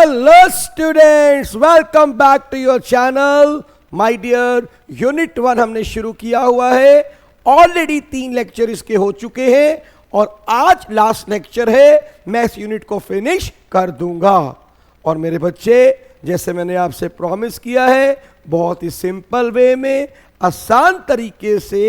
Hello students, welcome back to your channel. My dear, unit 1 हमने शुरू किया हुआ है. ऑलरेडी 3 लेक्चर इसके हो चुके हैं और आज लास्ट लेक्चर है. मैं इस यूनिट को फिनिश कर दूंगा. और मेरे बच्चे, जैसे मैंने आपसे प्रॉमिस किया है, बहुत ही सिंपल वे में आसान तरीके से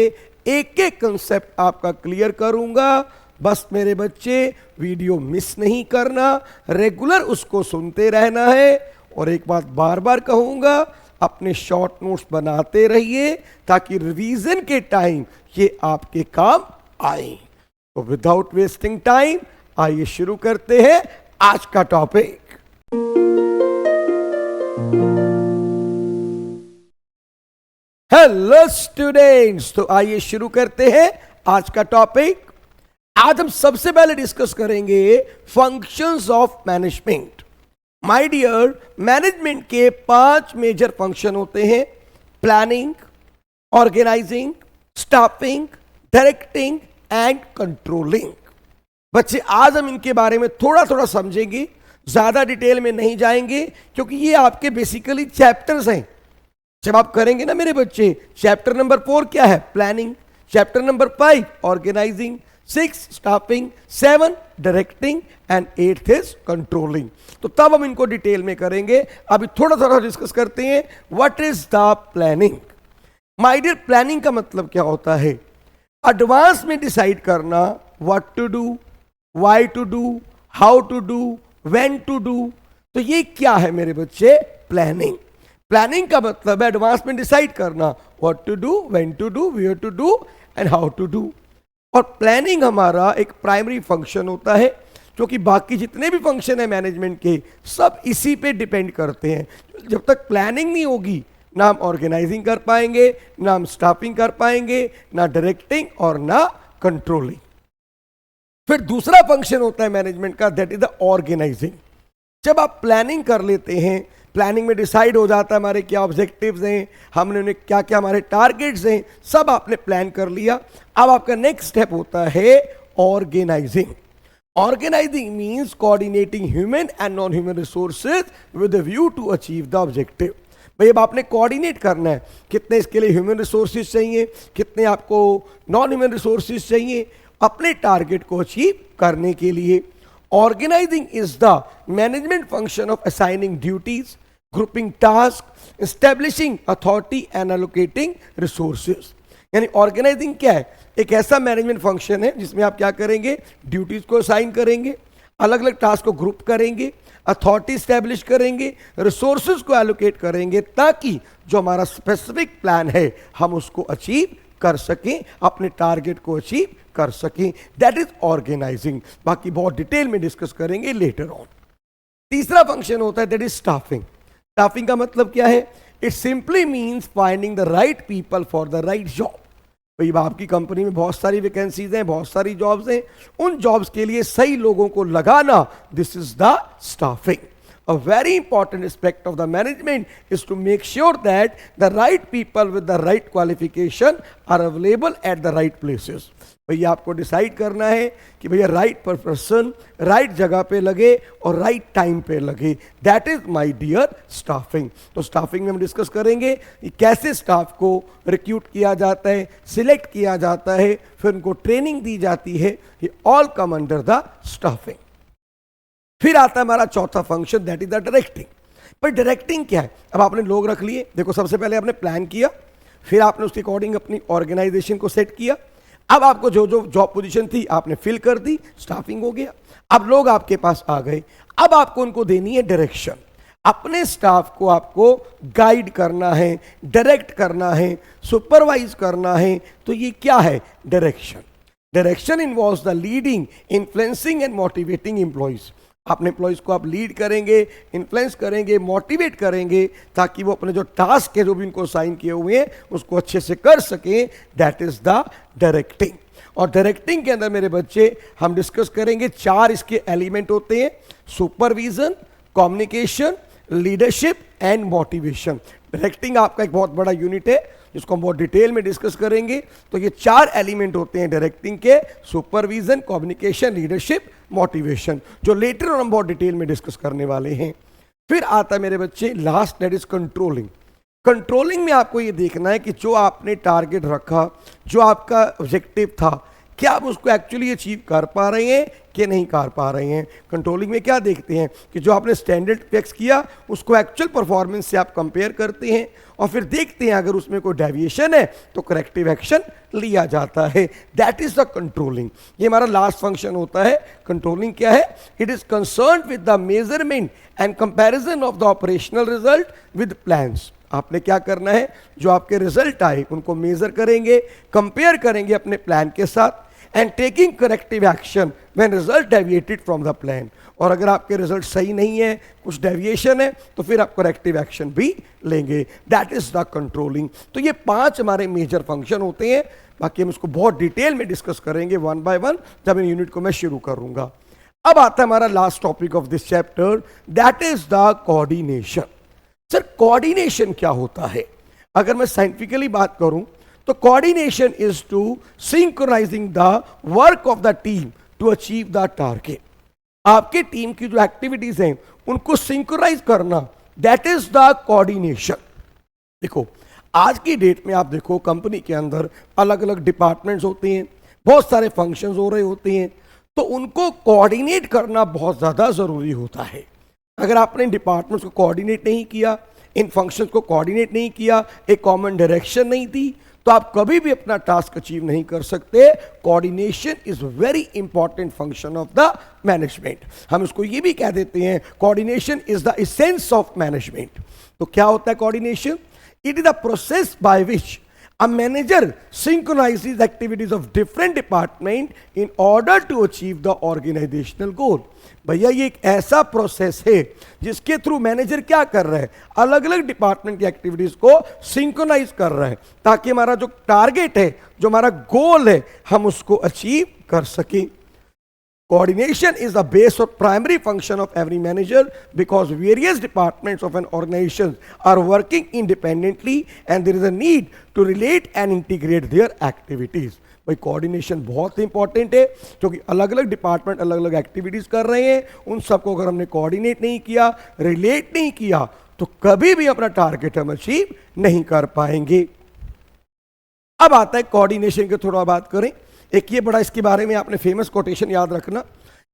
एक एक कंसेप्ट आपका क्लियर करूंगा. बस मेरे बच्चे वीडियो मिस नहीं करना, रेगुलर उसको सुनते रहना है. और एक बात बार बार कहूंगा, अपने शॉर्ट नोट्स बनाते रहिए ताकि रिवीजन के टाइम ये आपके काम आए. तो विदाउट वेस्टिंग टाइम आइए शुरू करते हैं आज का टॉपिक. हेलो स्टूडेंट्स, तो आइए शुरू करते हैं आज का टॉपिक. आज हम सबसे पहले डिस्कस करेंगे functions of management. My dear, management के 5 मेजर फंक्शन होते हैं: planning, organizing, staffing, directing and controlling. बच्चे, आज हम इनके बारे में थोड़ा थोड़ा समझेंगे, ज्यादा डिटेल में नहीं जाएंगे क्योंकि ये आपके बेसिकली चैप्टर्स हैं. जब आप करेंगे ना मेरे बच्चे, चैप्टर नंबर 4 क्या है? Planning. Chapter number 5 organizing, 6 staffing, 7 directing and 8 is controlling. तो तब हम इनको डिटेल में करेंगे. अभी थोड़ा थोड़ा डिस्कस करते हैं. What is the planning? My dear, planning का मतलब क्या होता है? एडवांस में डिसाइड करना what to do, why to do, how to do, when to do. तो ये क्या है मेरे बच्चे? प्लानिंग. प्लानिंग का मतलब है एडवांस में डिसाइड करना what to do, when to do, where to do and how to do. और प्लानिंग हमारा एक प्राइमरी फंक्शन होता है, क्योंकि बाकी जितने भी फंक्शन है मैनेजमेंट के सब इसी पे डिपेंड करते हैं. जब तक प्लानिंग नहीं होगी, ना हम ऑर्गेनाइजिंग कर पाएंगे, ना हम स्टाफिंग कर पाएंगे, ना डायरेक्टिंग और ना कंट्रोलिंग. फिर दूसरा फंक्शन होता है मैनेजमेंट का, दैट इज द ऑर्गेनाइजिंग. जब आप प्लानिंग कर लेते हैं, प्लानिंग में डिसाइड हो जाता है हमारे क्या ऑब्जेक्टिव्स हैं, हमने उन्हें क्या क्या हमारे टारगेट्स हैं, सब आपने प्लान कर लिया. अब आपका नेक्स्ट स्टेप होता है organizing. Organizing means coordinating human and non human resources with a view to achieve the objective. भाई अब आपने कोऑर्डिनेट करना है, कितने इसके लिए ह्यूमन रिसोर्सेज चाहिए, कितने आपको नॉन ह्यूमन रिसोर्सेज चाहिए अपने टारगेट को अचीव करने के लिए. Organizing is the management function of assigning duties, grouping tasks, establishing authority and allocating resources. यानी ऑर्गेनाइजिंग क्या है? एक ऐसा मैनेजमेंट फंक्शन है जिसमें आप क्या करेंगे? ड्यूटीज को असाइन करेंगे, अलग अलग टास्क को ग्रुप करेंगे, अथॉरिटी स्टैब्लिश करेंगे, रिसोर्सेज को एलोकेट करेंगे, ताकि जो हमारा स्पेसिफिक प्लान है हम उसको अचीव कर सकें, अपने टारगेट को अचीव कर सकें. That is organizing. बाकी बहुत डिटेल में डिस्कस करेंगे लेटर ऑन. तीसरा फंक्शन होता है दैट इज स्टाफिंग. स्टाफिंग का मतलब क्या है? It simply means finding the right people for the right job. भाई आपकी कंपनी में बहुत सारी वैकेंसीज हैं, बहुत सारी जॉब्स हैं, उन जॉब्स के लिए सही लोगों को लगाना, this is the staffing. A very important aspect of the management is to make sure that the right people with the right qualification are available at the right places. भैया आपको डिसाइड करना है कि भैया राइट पर्सन राइट जगह पे लगे और राइट टाइम पे लगे. That is my dear staffing. तो स्टाफिंग में हम डिस्कस करेंगे कि कैसे स्टाफ को रिक्रूट किया जाता है, सिलेक्ट किया जाता है, फिर उनको ट्रेनिंग दी जाती है. ये all come under the staffing. फिर आता है हमारा चौथा function, that is the directing. पर डायरेक्टिंग क्या है? अब आपने लोग रख लिए. देखो, सबसे पहले आपने प्लान किया, फिर आपने उसके अकॉर्डिंग अपनी ऑर्गेनाइजेशन को सेट किया. अब आपको जो जो जॉब पोजीशन थी आपने फिल कर दी, स्टाफिंग हो गया. अब लोग आपके पास आ गए, अब आपको उनको देनी है डायरेक्शन. अपने स्टाफ को आपको गाइड करना है, डायरेक्ट करना है, सुपरवाइज करना है. तो ये क्या है? Direction. Direction involves the leading, influencing and motivating employees. अपने एम्प्लॉइज को आप लीड करेंगे, इन्फ्लुएंस करेंगे, मोटिवेट करेंगे, ताकि वो अपने जो टास्क है जो भी उनको साइन किए हुए हैं उसको अच्छे से कर सकें. That is the directing. और डायरेक्टिंग के अंदर मेरे बच्चे हम डिस्कस करेंगे 4 इसके एलिमेंट होते हैं: supervision, communication, leadership and motivation. Directing आपका एक बहुत बड़ा यूनिट है जिसको हम बहुत डिटेल में डिस्कस करेंगे. तो ये 4 एलिमेंट होते हैं डायरेक्टिंग के: सुपरविजन, कम्युनिकेशन, लीडरशिप, मोटिवेशन, जो लेटर और हम बहुत डिटेल में डिस्कस करने वाले हैं. फिर आता है मेरे बच्चे last, that is controlling. Controlling में आपको ये देखना है कि जो आपने टारगेट रखा, जो आपका ऑब्जेक्टिव था, क्या आप उसको एक्चुअली अचीव कर पा रहे हैं कि नहीं कर पा रहे हैं। कंट्रोलिंग में क्या देखते हैं कि जो आपने स्टैंडर्ड फिक्स किया उसको एक्चुअल परफॉर्मेंस से आप कंपेयर करते हैं और फिर देखते हैं अगर उसमें कोई डेविएशन है तो करेक्टिव एक्शन लिया जाता है। That is the controlling. ये हमारा लास्ट फंक्शन होता है। कंट्रोलिंग क्या है? It is concern with the measurement and comparison of the operational result with plans. आपने क्या करना है, जो आपके रिजल्ट आए उनको मेजर करेंगे, कंपेयर करेंगे अपने प्लान के साथ, and taking corrective action when result deviated from the plan. और अगर आपके रिजल्ट सही नहीं है, कुछ डेविएशन है, तो फिर आप करेक्टिव एक्शन भी लेंगे। That is the controlling. तो ये 5 हमारे मेजर फंक्शन होते हैं। बाकी हम इसको बहुत डिटेल में डिस्कस करेंगे वन बाय वन जब इन यूनिट को मैं शुरू करूंगा। अब आता है हमारा last topic of this chapter, that is the coordination. Sir coordination क्या होता है? अगर मैं साइंटिफिकली बात करूं तो coordination is to synchronizing the work of the team to achieve the target. आपके टीम की जो एक्टिविटीज हैं उनको सिंक्रोनाइज करना, दैट इज द कोऑर्डिनेशन। देखो आज की डेट में आप देखो कंपनी के अंदर अलग अलग डिपार्टमेंट्स होते हैं, बहुत सारे फंक्शंस हो रहे होते हैं, तो उनको कोऑर्डिनेट करना बहुत ज़्यादा ज़रूरी होता है। अगर आपने इन डिपार्टमेंट्स को कोऑर्डिनेट नहीं किया, इन फंक्शंस को कोऑर्डिनेट नहीं किया, एक कॉमन डायरेक्शन नहीं दी, तो आप कभी भी अपना टास्क अचीव नहीं कर सकते। Coordination is very important function of the management. हम इसको ये भी कह देते हैं coordination is the essence of management. तो क्या होता है coordination? It is the process by which a manager synchronizes activities of different department in order to achieve the organizational goal। भैया ये एक ऐसा प्रोसेस है जिसके थ्रू मैनेजर क्या कर रहा है, अलग अलग डिपार्टमेंट की एक्टिविटीज को सिंक्रोनाइज कर रहा है ताकि हमारा जो टारगेट है, जो हमारा गोल है, हम उसको अचीव कर सकें। Coordination is the base or primary function of every manager because various departments of an organization are working independently and there is a need to relate and integrate their activities। भाई coordination बहुत important है क्योंकि अलग अलग department अलग अलग activities कर रहे हैं, उन सबको अगर हमने कोऑर्डिनेट नहीं किया, रिलेट नहीं किया, तो कभी भी अपना टारगेट हम अचीव नहीं कर पाएंगे। अब आता है कोऑर्डिनेशन की थोड़ा बात करें। एक ये बड़ा इसके बारे में आपने फेमस कोटेशन याद रखना,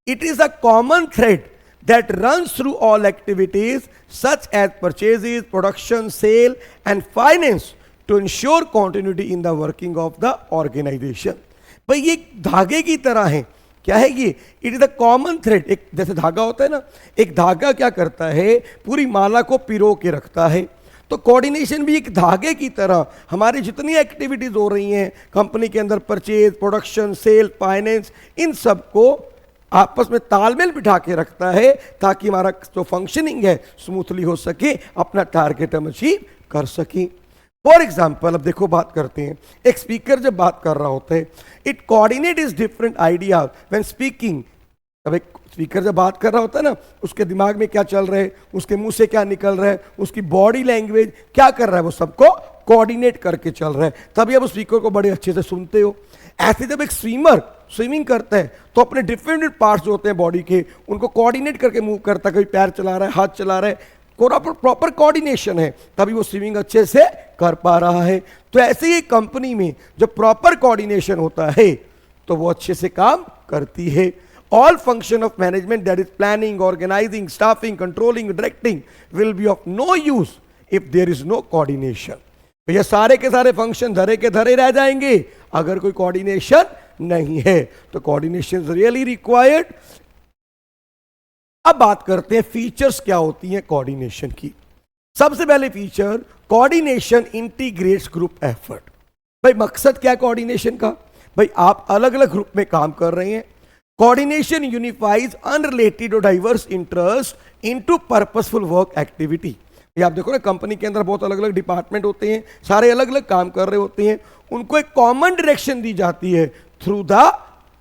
it is a common thread that runs through all activities such as purchases, production, sale and finance to ensure continuity in the working of the organization. भाई ये धागे की तरह है। क्या है ये? It is a common thread. एक जैसे धागा होता है ना, एक धागा क्या करता है, पूरी माला को पिरो के रखता है। तो कोऑर्डिनेशन भी एक धागे की तरह हमारी जितनी एक्टिविटीज हो रही हैं कंपनी के अंदर, परचेज, प्रोडक्शन, सेल, फाइनेंस, इन सब को आपस में तालमेल बिठा के रखता है ताकि हमारा जो फंक्शनिंग है स्मूथली हो सके, अपना टारगेट हम अचीव कर सकें। फॉर एग्जाम्पल अब देखो बात करते हैं, एक स्पीकर जब बात कर रहा होता है, it coordinate is different idea when speaking. अब एक स्पीकर जब बात कर रहा होता है ना, उसके दिमाग में क्या चल रहा है, उसके मुंह से क्या निकल रहा है, उसकी बॉडी लैंग्वेज क्या कर रहा है, वो सबको कोऑर्डिनेट करके चल रहा है, तभी आप उस स्पीकर को बड़े अच्छे से सुनते हो। ऐसे जब एक स्विमर स्विमिंग करता है तो अपने डिफरेंट पार्ट्स जो होते हैं बॉडी के, उनको कोऑर्डिनेट करके मूव करता है, कभी पैर चला रहा है, हाथ चला रहा है, प्रॉपर कोऑर्डिनेशन है, तभी वो स्विमिंग अच्छे से कर पा रहा है। तो ऐसे ही कंपनी में जब प्रॉपर कोऑर्डिनेशन होता है तो वो अच्छे से काम करती है। All function of management, that is planning, organizing, staffing, controlling, directing, will be of no use if there is no coordination। तो ये सारे के सारे फंक्शन धरे के धरे रह जाएंगे अगर कोई कोऑर्डिनेशन नहीं है। तो कोऑर्डिनेशन रियली रिक्वायर्ड। अब बात करते हैं फीचर्स क्या होती हैं कोऑर्डिनेशन की। सबसे पहले feature, coordination integrates group effort. भाई मकसद क्या है कोऑर्डिनेशन का? भाई आप अलग अलग ग्रुप में काम कर रहे हैं, कोऑर्डिनेशन यूनिफाइज अनरिलेटेड और diverse interest into purposeful work activity. ये आप देखो ना, कंपनी के अंदर बहुत अलग अलग डिपार्टमेंट होते हैं, सारे अलग अलग काम कर रहे होते हैं, उनको एक कॉमन डायरेक्शन दी जाती है through the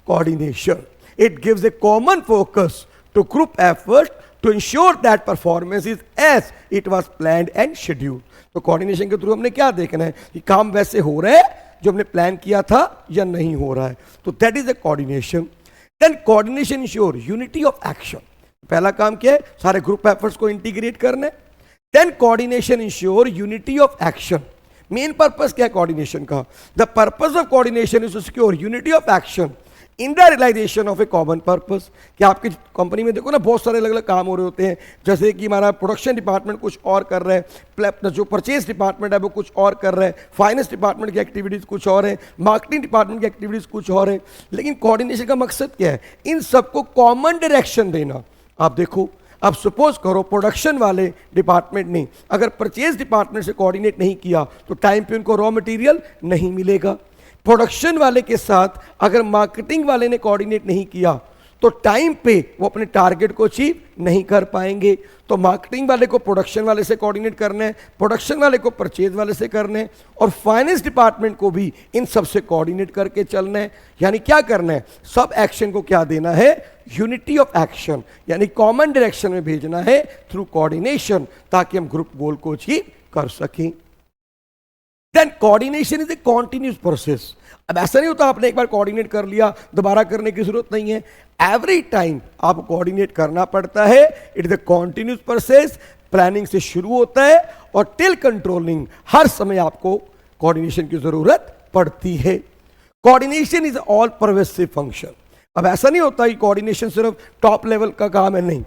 coordination. It gives a common focus to group effort to ensure that performance is as it was planned and scheduled. तो कोऑर्डिनेशन के थ्रू हमने क्या देखना है कि काम वैसे हो रहा है जो हमने प्लान किया था या नहीं हो रहा है। तो that is a coordination. Then coordination ensure unity of action। पहला काम क्या है, सारे ग्रुप एफर्ट्स को इंटीग्रेट करना है। Then coordination ensure unity of action. Main purpose क्या है कोऑर्डिनेशन का? The purpose of coordination is to secure unity of action in the realization of a common purpose. कि आपकी कंपनी में देखो ना, बहुत सारे अलग अलग काम हो रहे होते हैं, जैसे कि हमारा प्रोडक्शन डिपार्टमेंट कुछ और कर रहा है, जो परचेज डिपार्टमेंट है वो कुछ और कर रहा है, फाइनेंस डिपार्टमेंट की एक्टिविटीज़ कुछ और है, मार्केटिंग डिपार्टमेंट की एक्टिविटीज़ कुछ और है। लेकिन कोऑर्डिनेशन का मकसद क्या है? इन सबको कॉमन डायरेक्शन देना। आप देखो, अब सपोज करो प्रोडक्शन वाले डिपार्टमेंट ने अगर परचेज डिपार्टमेंट से कोऑर्डिनेट नहीं किया तो टाइम पे उनको रॉ मटेरियल नहीं मिलेगा। प्रोडक्शन वाले के साथ अगर मार्केटिंग वाले ने कोऑर्डिनेट नहीं किया तो टाइम पे वो अपने टारगेट को अचीव नहीं कर पाएंगे। तो मार्केटिंग वाले को प्रोडक्शन वाले से कोऑर्डिनेट करना है, प्रोडक्शन वाले को परचेज वाले से करना है, और फाइनेंस डिपार्टमेंट को भी इन सब से कोऑर्डिनेट करके चलना है। यानी क्या करना है, सब एक्शन को क्या देना है, यूनिटी ऑफ एक्शन, यानी कॉमन डायरेक्शन में भेजना है थ्रू कोऑर्डिनेशन, ताकि हम ग्रुप गोल को अचीव कर सकें। Then coordination is a continuous process. अब ऐसा नहीं होता आपने एक बार कोऑर्डिनेट कर लिया दोबारा करने की जरूरत नहीं है, एवरी टाइम आपको कोऑर्डिनेट करना पड़ता है। It is a continuous process, planning से शुरू होता है और टिल कंट्रोलिंग, हर समय आपको कोऑर्डिनेशन की जरूरत पड़ती है। Coordination is all pervasive function. अब ऐसा नहीं होता कि कोऑर्डिनेशन सिर्फ टॉप लेवल का काम है, नहीं,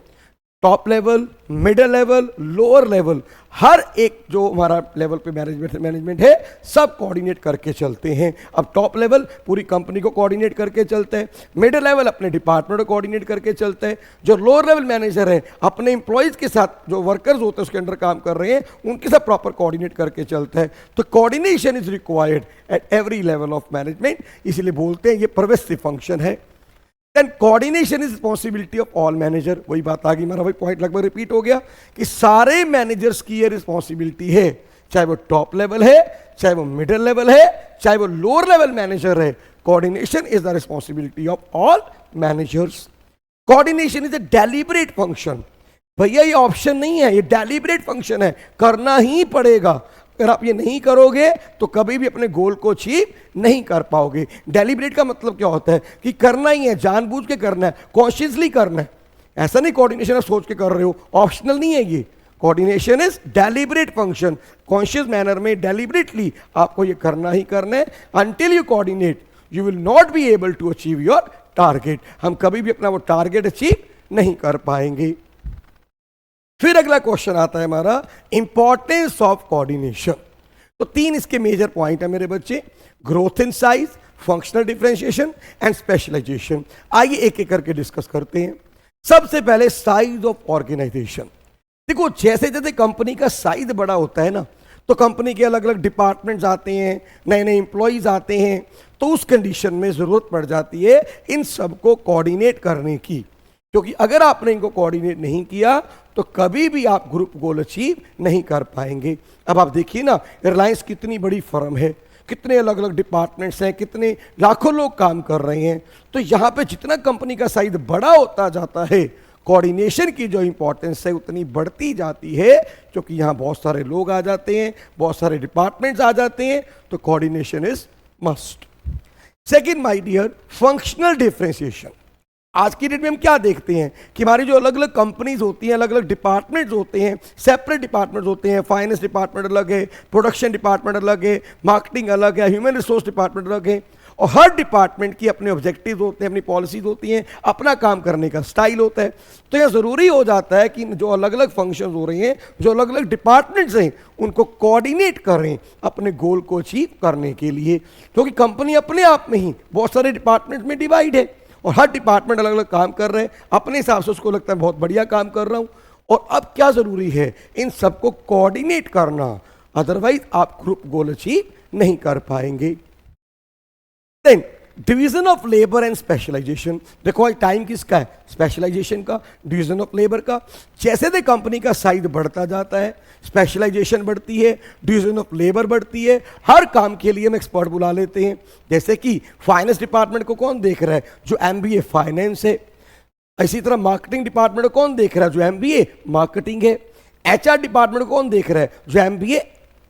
top level, middle level, lower level, हर एक जो हमारा लेवल पे मैनेजमेंट है सब कोऑर्डिनेट करके चलते हैं। अब टॉप लेवल पूरी कंपनी को कोऑर्डिनेट करके चलते हैं, मिडिल लेवल अपने डिपार्टमेंट को कोऑर्डिनेट करके चलते हैं, जो लोअर लेवल मैनेजर है अपने एम्प्लॉयज के साथ, जो वर्कर्स होते हैं उसके अंडर काम कर रहे हैं, उनके साथ प्रॉपर कोऑर्डिनेट करके चलते हैं। तो coordination is required at every level of management, इसीलिए बोलते हैं ये परवेसिव फंक्शन है। Then coordination is responsibility of all manager. वही बात आ गई, मेरा भाई पॉइंट लगभग रिपीट हो गया कि सारे मैनेजर्स की ये रिस्पॉन्सिबिलिटी है, चाहे वो टॉप लेवल है, चाहे वो मिडिल लेवल है, चाहे वो लोअर लेवल मैनेजर है। Coordination is the responsibility of all managers. Coordination is A deliberate function. भैया ये ऑप्शन नहीं है, ये डेलिबरेट फंक्शन है, करना ही पड़ेगा। अगर आप ये नहीं करोगे तो कभी भी अपने गोल को अचीव नहीं कर पाओगे। डेलिब्रेट का मतलब क्या होता है कि करना ही है, जानबूझ के करना है, कॉन्शियसली करना है। ऐसा नहीं कोऑर्डिनेशन आप सोच के कर रहे हो, ऑप्शनल नहीं है ये। Coordination is deliberate function, conscious manner में डेलिब्रेटली आपको ये करना ही करना है। Until you coordinate you will not be able to achieve your target. हम कभी भी अपना वो टारगेट अचीव नहीं कर पाएंगे। फिर अगला क्वेश्चन आता है हमारा, इंपॉर्टेंस ऑफ कोऑर्डिनेशन। तो 3 इसके मेजर पॉइंट है मेरे बच्चे, growth in size, functional differentiation and specialization. आइए एक एक करके डिस्कस करते हैं। सबसे पहले साइज ऑफ ऑर्गेनाइजेशन। देखो जैसे जैसे कंपनी का साइज बड़ा होता है ना, तो कंपनी के अलग अलग डिपार्टमेंट्स आते हैं, नए नए एम्प्लॉयज आते हैं, तो उस कंडीशन में जरूरत पड़ जाती है इन सबको कोऑर्डिनेट करने की। क्योंकि अगर आपने इनको कोऑर्डिनेट नहीं किया तो कभी भी आप ग्रुप गोल अचीव नहीं कर पाएंगे। अब आप देखिए ना, रिलायंस कितनी बड़ी फर्म है, कितने अलग अलग डिपार्टमेंट्स हैं, कितने लाखों लोग काम कर रहे हैं। तो यहाँ पे जितना कंपनी का साइज बड़ा होता जाता है, कोऑर्डिनेशन की जो इंपॉर्टेंस है उतनी बढ़ती जाती है, क्योंकि यहाँ बहुत सारे लोग आ जाते हैं, बहुत सारे डिपार्टमेंट्स आ जाते हैं, तो coordination is must. Second my dear, functional differentiation. आज की डेट में हम क्या देखते हैं कि हमारी जो अलग अलग कंपनीज होती हैं, अलग अलग डिपार्टमेंट्स होते हैं, सेपरेट डिपार्टमेंट्स होते हैं। फाइनेंस डिपार्टमेंट अलग है, प्रोडक्शन डिपार्टमेंट अलग है, मार्केटिंग अलग है, ह्यूमन रिसोर्स डिपार्टमेंट अलग है, और हर डिपार्टमेंट की अपने ऑब्जेक्टिव्स होते हैं, अपनी पॉलिसीज होती हैं, अपना काम करने का स्टाइल होता है। तो यह ज़रूरी हो जाता है कि जो अलग अलग फंक्शंस हो रहे हैं, जो अलग अलग डिपार्टमेंट्स हैं, उनको कोऑर्डिनेट करें अपने गोल को अचीव करने के लिए। क्योंकि कंपनी अपने आप में ही बहुत सारे डिपार्टमेंट्स में डिवाइड है और हर डिपार्टमेंट अलग अलग काम कर रहे हैं, अपने हिसाब से उसको लगता है बहुत बढ़िया काम कर रहा हूं। और अब क्या जरूरी है, इन सबको कोऑर्डिनेट करना, अदरवाइज आप ग्रुप गोल अचीव नहीं कर पाएंगे। Then division of labour and specialization. देखो आज टाइम किसका है, स्पेशलाइजेशन का, डिवीजन ऑफ लेबर का। जैसे जैसे कंपनी का साइज बढ़ता जाता है, स्पेशलाइजेशन बढ़ती है, डिवीजन ऑफ लेबर बढ़ती है, हर काम के लिए हम एक्सपर्ट बुला लेते हैं। जैसे कि फाइनेंस डिपार्टमेंट को कौन देख रहा है, जो MBA फाइनेंस है। इसी तरह मार्केटिंग डिपार्टमेंट को कौन देख रहा है, जो MBA मार्केटिंग है। HR डिपार्टमेंट को कौन देख रहा है, जो MBA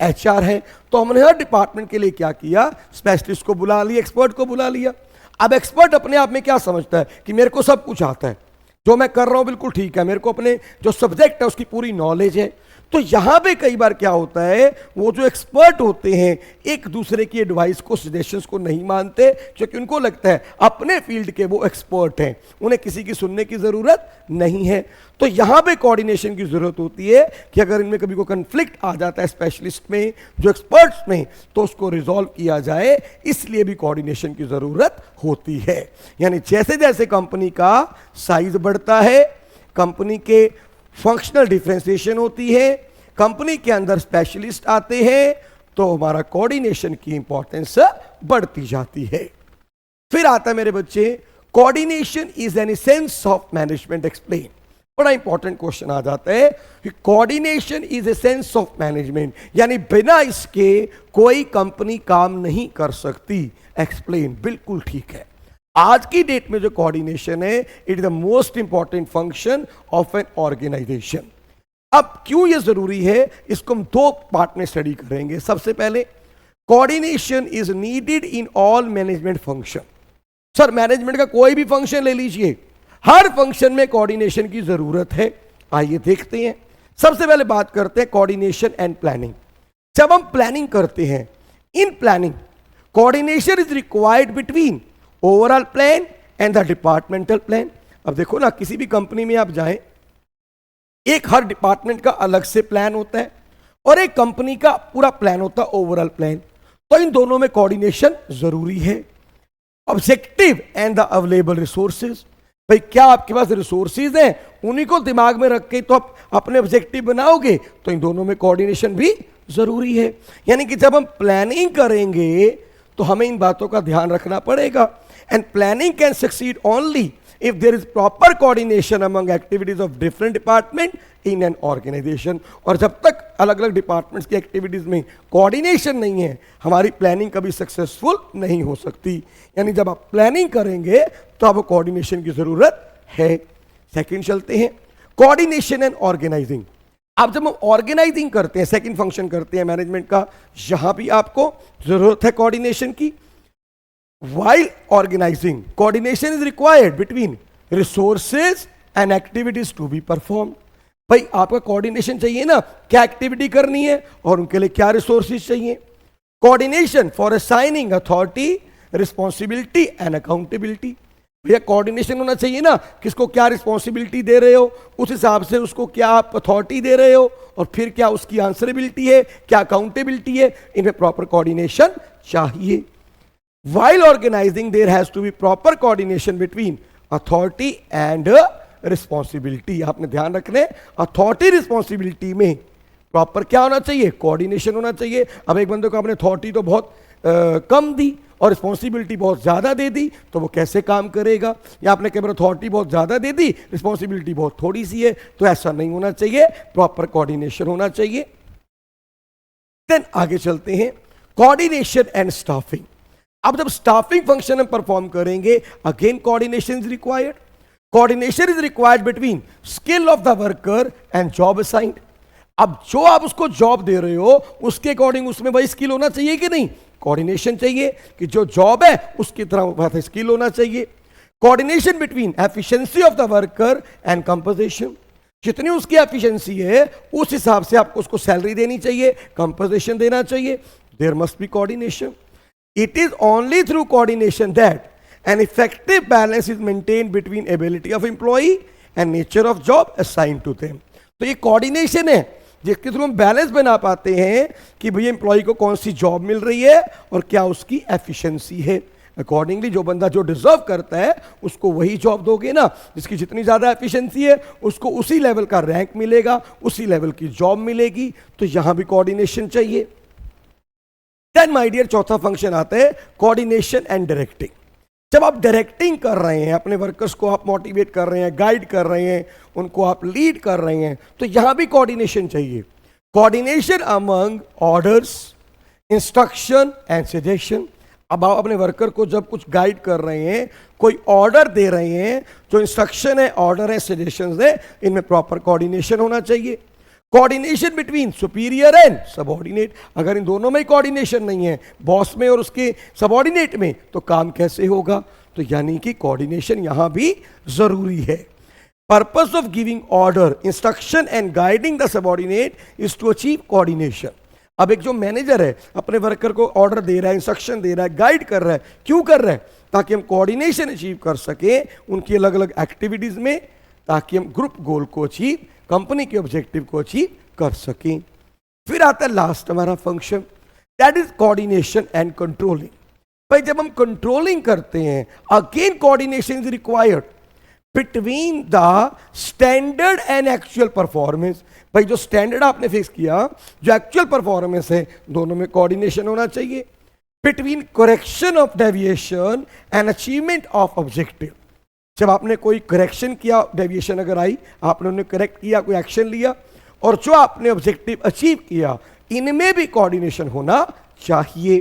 HR है। तो हमने हर डिपार्टमेंट के लिए क्या किया, स्पेशलिस्ट को बुला लिया, एक्सपर्ट को बुला लिया। अब एक्सपर्ट अपने आप में क्या समझता है कि मेरे को सब कुछ आता है, जो मैं कर रहा हूं बिल्कुल ठीक है, मेरे को अपने जो सब्जेक्ट है उसकी पूरी नॉलेज है। तो यहां पे कई बार क्या होता है, वो जो एक्सपर्ट होते हैं एक दूसरे की एडवाइस को, सजेशंस को नहीं मानते, क्योंकि उनको लगता है अपने फील्ड के वो एक्सपर्ट हैं, उन्हें किसी की सुनने की जरूरत नहीं है। तो यहां पे कोऑर्डिनेशन की जरूरत होती है कि अगर इनमें कभी कोई कंफ्लिक्ट आ जाता है स्पेशलिस्ट में, जो एक्सपर्ट्स में, तो उसको रिजॉल्व किया जाए, इसलिए भी कोऑर्डिनेशन की जरूरत होती है। यानी जैसे जैसे कंपनी का साइज बढ़ता है, कंपनी के फंक्शनल डिफरेंशिएशन होती है, कंपनी के अंदर स्पेशलिस्ट आते हैं, तो हमारा कोऑर्डिनेशन की इंपॉर्टेंस बढ़ती जाती है। फिर आता है मेरे बच्चे, coordination is an essence of management explain. बड़ा इंपॉर्टेंट क्वेश्चन आ जाता है कि coordination is essence of management, यानी बिना इसके कोई कंपनी काम नहीं कर सकती। एक्सप्लेन, बिल्कुल ठीक है। आज की डेट में जो कोऑर्डिनेशन है, it is the most important function of an organization. अब क्यों यह जरूरी है, इसको हम दो पार्ट में स्टडी करेंगे। सबसे पहले, coordination is needed in all management function. Sir management का कोई भी फंक्शन ले लीजिए, हर फंक्शन में कोऑर्डिनेशन की जरूरत है। आइए देखते हैं। सबसे पहले बात करते हैं कोऑर्डिनेशन एंड प्लानिंग। जब हम प्लानिंग करते हैं, in planning coordination is required between overall plan and the departmental plan. अब देखो ना, किसी भी कंपनी में आप जाएं, एक हर डिपार्टमेंट का अलग से प्लान होता है और एक कंपनी का पूरा प्लान होता है ओवरऑल प्लान। तो इन दोनों में कोऑर्डिनेशन जरूरी है। Objective and the available resources, भाई क्या आपके पास रिसोर्सेज हैं, उन्हीं को दिमाग में रख के तो आप अपने ऑब्जेक्टिव बनाओगे, तो इन दोनों में कोऑर्डिनेशन भी जरूरी है। यानी कि जब हम प्लानिंग करेंगे तो हमें इन बातों का ध्यान रखना पड़ेगा। And planning can succeed only if there is proper coordination among activities of different department in an organization। और जब तक अलग अलग डिपार्टमेंट्स की एक्टिविटीज में कोऑर्डिनेशन नहीं है, हमारी प्लानिंग कभी सक्सेसफुल नहीं हो सकती। यानी जब आप प्लानिंग करेंगे तो आपको कोऑर्डिनेशन की जरूरत है। सेकंड चलते हैं, कोऑर्डिनेशन एंड ऑर्गेनाइजिंग। अब जब हम ऑर्गेनाइजिंग करते हैं, सेकंड फंक्शन करते हैं मैनेजमेंट का, यहां भी आपको जरूरत है कोऑर्डिनेशन की। While organizing, coordination is required between resources and activities to be performed। भाई आपका कोऑर्डिनेशन चाहिए ना, क्या एक्टिविटी करनी है और उनके लिए क्या रिसोर्सेज चाहिए। Coordination for assigning authority, responsibility and accountability. भैया कोऑर्डिनेशन होना चाहिए ना, किसको क्या रिस्पॉन्सिबिलिटी दे रहे हो, उस हिसाब से उसको क्या आप अथॉरिटी दे रहे हो, और फिर क्या उसकी आंसरेबिलिटी है, क्या अकाउंटेबिलिटी है, इनमें प्रॉपर कोऑर्डिनेशन चाहिए। While organizing, there has to be proper coordination between authority and responsibility। आपने ध्यान रखने, अथॉरिटी रिस्पॉन्सिबिलिटी में प्रॉपर क्या होना चाहिए, कोऑर्डिनेशन होना चाहिए। अब एक बंदे को आपने अथॉरिटी तो बहुत कम दी और रिस्पॉन्सिबिलिटी बहुत ज़्यादा दे दी, तो वो कैसे काम करेगा। या आपने कई बार अथॉरिटी बहुत ज़्यादा दे दी, रिस्पॉन्सिबिलिटी बहुत थोड़ी सी है, तो ऐसा नहीं होना चाहिए, प्रॉपर कोऑर्डिनेशन होना चाहिए। देन आगे चलते हैं, कोऑर्डिनेशन एंड स्टाफिंग। अब जब स्टाफिंग फंक्शन हम परफॉर्म करेंगे, again coordination is required. Coordination is required between skill of the worker and job assigned. अब जो आप उसको जॉब दे रहे हो, उसके अकॉर्डिंग उसमें वही स्किल होना चाहिए कि नहीं, कोऑर्डिनेशन चाहिए कि जो जॉब है उसकी तरह वह स्किल होना चाहिए। Coordination between efficiency of the worker and compensation. जितनी उसकी एफिशिएंसी है उस हिसाब से आपको उसको सैलरी देनी चाहिए, कंपनसेशन देना चाहिए। There must be coordination. It is only through coordination that an effective balance is maintained between ability of employee and nature of job assigned to them। तो ये कोऑर्डिनेशन है जिसके थ्रू हम बैलेंस बना पाते हैं कि भैया एम्प्लॉय को कौन सी जॉब मिल रही है और क्या उसकी एफिशिएंसी है। अकॉर्डिंगली जो बंदा जो डिजर्व करता है उसको वही जॉब दोगे ना, जिसकी जितनी ज़्यादा एफिशिएंसी है उसको उसी लेवल का रैंक मिलेगा, उसी लेवल की जॉब मिलेगी। तो यहाँ भी कोऑर्डिनेशन चाहिए। देन माय डियर चौथा फंक्शन आता है कोऑर्डिनेशन एंड डायरेक्टिंग। जब आप डायरेक्टिंग कर रहे हैं, अपने वर्कर्स को आप मोटिवेट कर रहे हैं, गाइड कर रहे हैं, उनको आप लीड कर रहे हैं, तो यहां भी कोऑर्डिनेशन चाहिए। Coordination among orders, instruction and suggestion. अब आप अपने वर्कर को जब कुछ गाइड कर रहे हैं, कोई ऑर्डर दे रहे हैं, जो इंस्ट्रक्शन है, ऑर्डर है, सजेशंस है, इनमें प्रॉपर कोऑर्डिनेशन होना चाहिए। Coordination between superior and subordinate. अगर इन दोनों में कोऑर्डिनेशन नहीं है, बॉस में और उसके सबऑर्डिनेट में, तो काम कैसे होगा। तो यानी कि कोऑर्डिनेशन यहां भी जरूरी है। Purpose of giving order, instruction and guiding the subordinate is to achieve coordination. अब एक जो मैनेजर है अपने वर्कर को ऑर्डर दे रहा है, इंस्ट्रक्शन दे रहा है, गाइड कर रहा है, क्यों कर रहा है? ताकि हम कोऑर्डिनेशन अचीव कर सके उनकी अलग अलग एक्टिविटीज में, ताकि हम ग्रुप गोल को अचीव, कंपनी के ऑब्जेक्टिव को अचीव कर सकें। फिर आता है लास्ट हमारा function, that is coordination and controlling. भाई जब हम कंट्रोलिंग करते हैं, again coordination is required between the standard and actual performance. भाई जो स्टैंडर्ड आपने फिक्स किया, जो एक्चुअल परफॉर्मेंस है, दोनों में कोऑर्डिनेशन होना चाहिए। Between correction of deviation and achievement of objective. जब आपने कोई करेक्शन किया, डेविएशन अगर आई, आपने उन्हें करेक्ट किया, कोई एक्शन लिया, और जो आपने ऑब्जेक्टिव अचीव किया, इनमें भी कोऑर्डिनेशन होना चाहिए।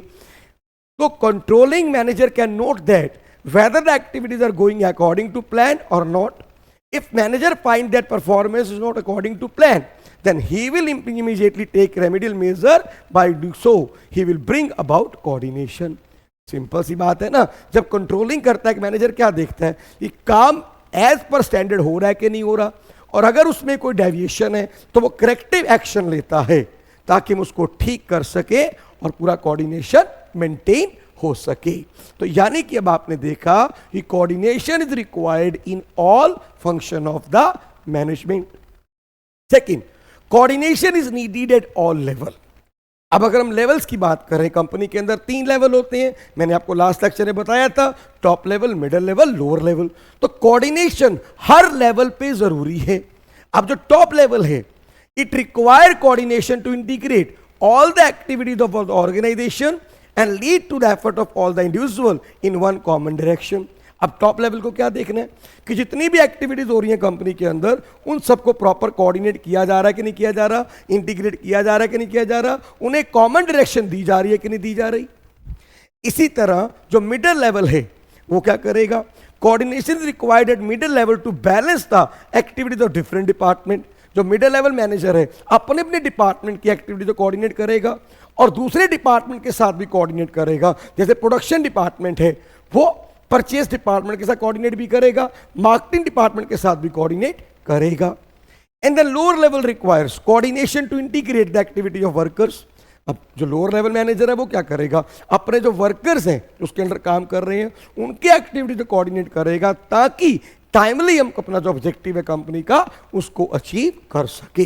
तो controlling manager can note that whether the activities are going according to plan or not. If manager find that performance is not according to plan, then he will immediately take remedial measure. By doing so, he will bring about coordination. Simple सी बात है ना। जब controlling करता है manager, क्या देखता है कि काम एज पर स्टैंडर्ड हो रहा है कि नहीं हो रहा, और अगर उसमें कोई डेविएशन है तो वो करेक्टिव एक्शन लेता है ताकि हम उसको ठीक कर सके और पूरा कोऑर्डिनेशन मेंटेन हो सके। तो यानी कि अब आपने देखा कि coordination is required in all function of the management. Second, coordination is needed at all level. अब अगर हम लेवल्स की बात करें, कंपनी के अंदर 3 लेवल होते हैं, मैंने आपको लास्ट लेक्चर में बताया था, top level, middle level, lower level. तो कोऑर्डिनेशन हर लेवल पे जरूरी है। अब जो टॉप लेवल है, it require coordination to integrate all the activities of the organization and lead to the effort of all the individual in one common direction. अब top level को क्या देखना है कि जितनी भी एक्टिविटीज हो रही हैं कंपनी के अंदर, उन सबको प्रॉपर कोऑर्डिनेट किया जा रहा है कि नहीं किया जा रहा, इंटीग्रेट किया जा रहा है कि नहीं किया जा रहा, उन्हें कॉमन डायरेक्शन दी जा रही है कि नहीं दी जा रही। इसी तरह जो मिडिल लेवल है वो क्या करेगा, coordination is required at middle level to balance the activities of different department. जो मिडिल लेवल मैनेजर है अपने अपने डिपार्टमेंट की एक्टिविटी को कोऑर्डिनेट करेगा और दूसरे डिपार्टमेंट के साथ भी कोऑर्डिनेट करेगा। जैसे प्रोडक्शन डिपार्टमेंट है, वो परचेज डिपार्टमेंट के साथ कोऑर्डिनेट भी करेगा, मार्केटिंग डिपार्टमेंट के साथ भी कोऑर्डिनेट करेगा। And the lower level requires coordination to integrate the activity of workers. अब जो लोअर लेवल मैनेजर है वो क्या करेगा, अपने जो वर्कर्स हैं उसके अंदर काम कर रहे हैं, उनकी एक्टिविटी को कोऑर्डिनेट करेगा ताकि टाइमली हम अपना जो ऑब्जेक्टिव है कंपनी का उसको अचीव कर सके।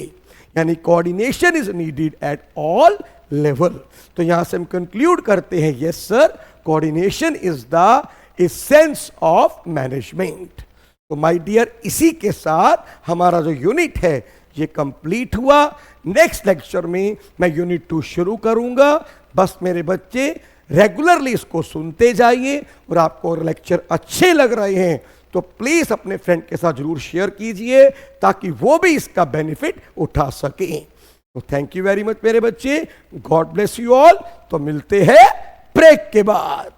यानी coordination is needed at all level. तो यहां से हम कंक्लूड करते हैं, yes sir, coordination is the essence of management. तो माय डियर, इसी के साथ हमारा जो यूनिट है ये कंप्लीट हुआ। नेक्स्ट लेक्चर में मैं यूनिट 2 शुरू करूंगा। बस मेरे बच्चे रेगुलरली इसको सुनते जाइए, और आपको लेक्चर अच्छे लग रहे हैं तो प्लीज अपने फ्रेंड के साथ जरूर शेयर कीजिए ताकि वो भी इसका बेनिफिट उठा सके। तो थैंक यू वेरी मच मेरे बच्चे, गॉड ब्लेस यू ऑल। तो मिलते हैं ब्रेक के बाद।